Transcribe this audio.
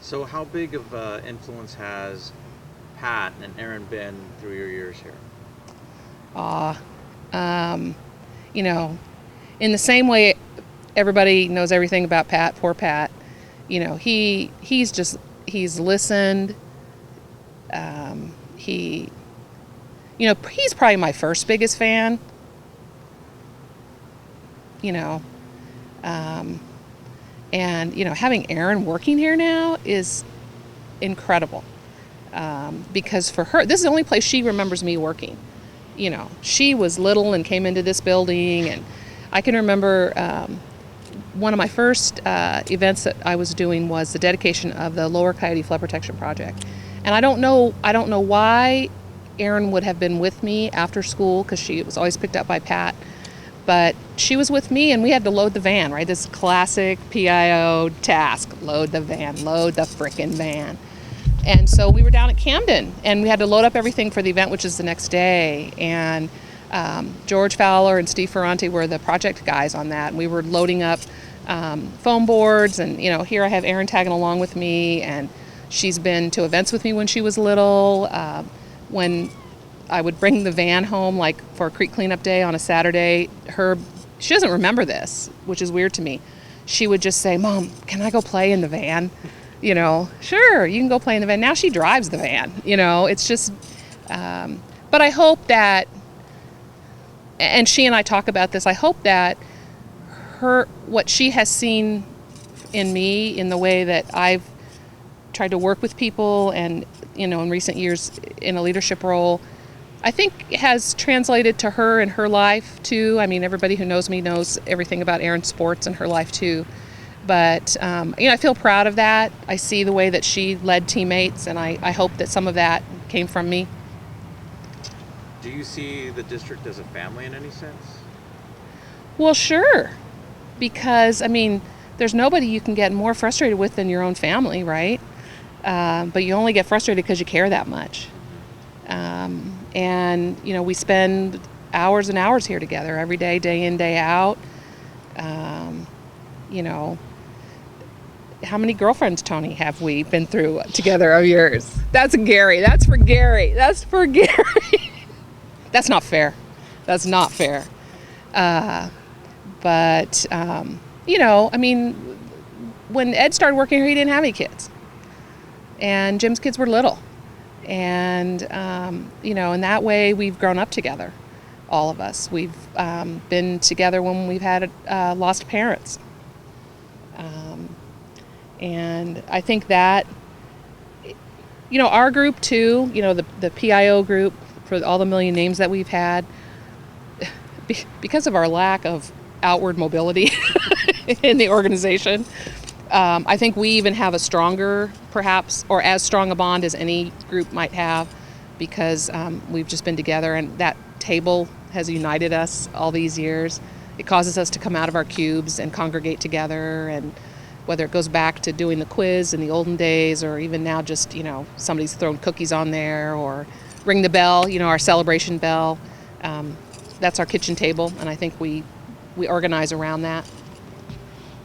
So how big of influence has Pat and Aaron been through your years here? Uh, um, you know, in the same way everybody knows everything about Pat, poor Pat, he's listened. He, he's probably my first biggest fan, you know. Um, and, having Erin working here now is incredible. Because for her, this is the only place she remembers me working. She was little and came into this building, and I can remember one of my first events that I was doing was the dedication of the Lower Coyote Flood Protection Project. And I don't know why Erin would have been with me after school, because she was always picked up by Pat. But she was with me, and we had to load the van, right? This classic PIO task: load the van, load the frickin' van. And so we were down at Camden, and we had to load up everything for the event, which is the next day. And George Fowler and Steve Ferranti were the project guys on that. And we were loading up foam boards, and here I have Erin tagging along with me, and she's been to events with me when she was little. When I would bring the van home, like for a creek cleanup day on a Saturday, she doesn't remember this, which is weird to me. She would just say, "Mom, can I go play in the van?" Sure, you can go play in the van. Now she drives the van. It's just, but I hope that, and she and I talk about this, I hope that what she has seen in me, in the way that I've tried to work with people and, in recent years in a leadership role, I think has translated to her in her life too. I mean, everybody who knows me knows everything about Erin's sports and her life too. But, I feel proud of that. I see the way that she led teammates, and I hope that some of that came from me. Do you see the district as a family in any sense? Well, sure. Because, there's nobody you can get more frustrated with than your own family, right? But you only get frustrated because you care that much. And, we spend hours and hours here together every day, day in, day out. How many girlfriends, Tony, have we been through together of yours? That's Gary. That's for Gary. That's for Gary. That's not fair. That's not fair. But, when Ed started working here, he didn't have any kids. And Jim's kids were little. And, in that way, we've grown up together, all of us. We've been together when we've had lost parents. And I think that, our group too, the PIO group, for all the million names that we've had, because of our lack of outward mobility in the organization, I think we even have a stronger, perhaps, or as strong a bond as any group might have, because we've just been together, and that table has united us all these years. It causes us to come out of our cubes and congregate together, and whether it goes back to doing the quiz in the olden days, or even now just, somebody's thrown cookies on there, or ring the bell, our celebration bell. That's our kitchen table, and I think we organize around that.